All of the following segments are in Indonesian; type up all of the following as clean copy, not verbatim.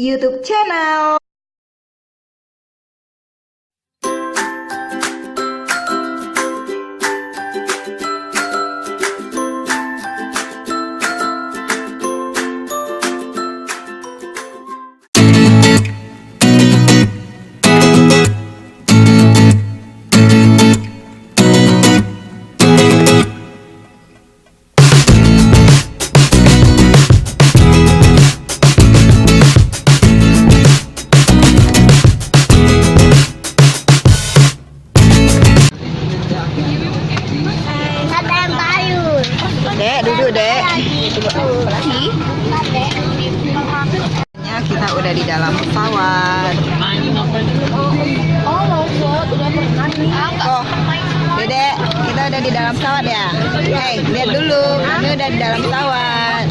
YouTube channel. Dek, duduk dek. Kita udah di dalam pesawat. Oh, Dedek, kita udah di dalam pesawat ya. Hei, lihat dulu, kami udah di dalam pesawat.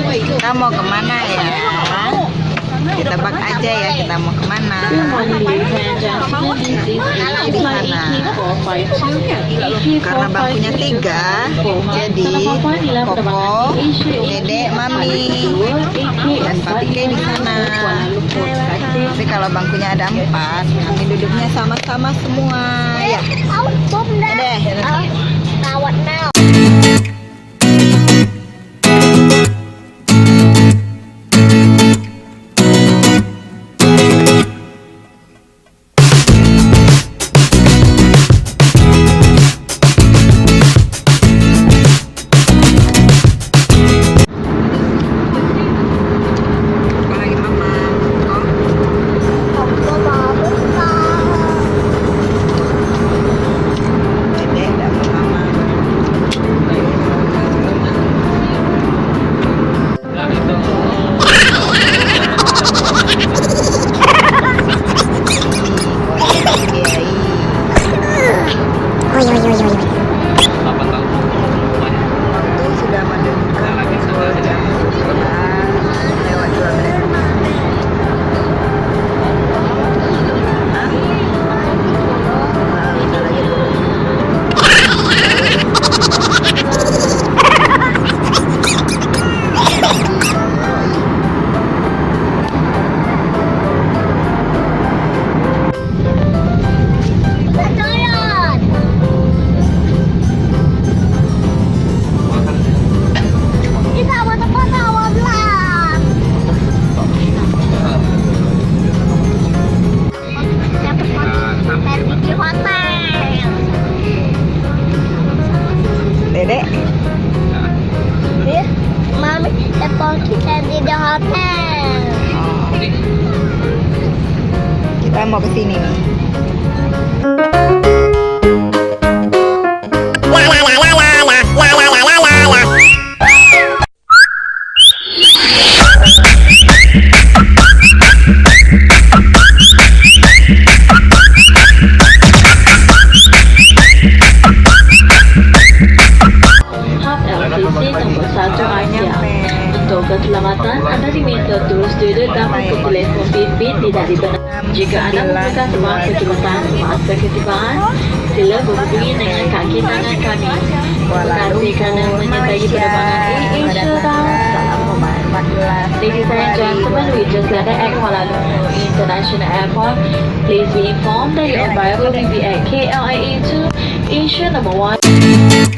Kita mau kemana ya? Kita bak aja ya, kita mau kemana? Di sana. Karena bangkunya 3, jadi Koko, Dedek, Mami, dan Papi K di sana. Tapi kalau bangkunya ada 4, kami duduknya sama-sama semua. Ya. Dedek. Dedek, Mami, telepon kita di hotel. kita mau ke sini nih. Untuk keselamatan, Anda diminta terus duduk dan buka telefon bimbit tidak dibenarkan. Jika Anda membutuhkan sebuah kecemasan semasa ketibaan, sila berhubungi dengan kaki tangan kami. Terima kasih kerana menyertai penerbangan Asia. Ladies and gentlemen, we just landed at Kuala Lumpur International Airport. Please be informed that your arrival will be at KLIA 2, Asia number 1.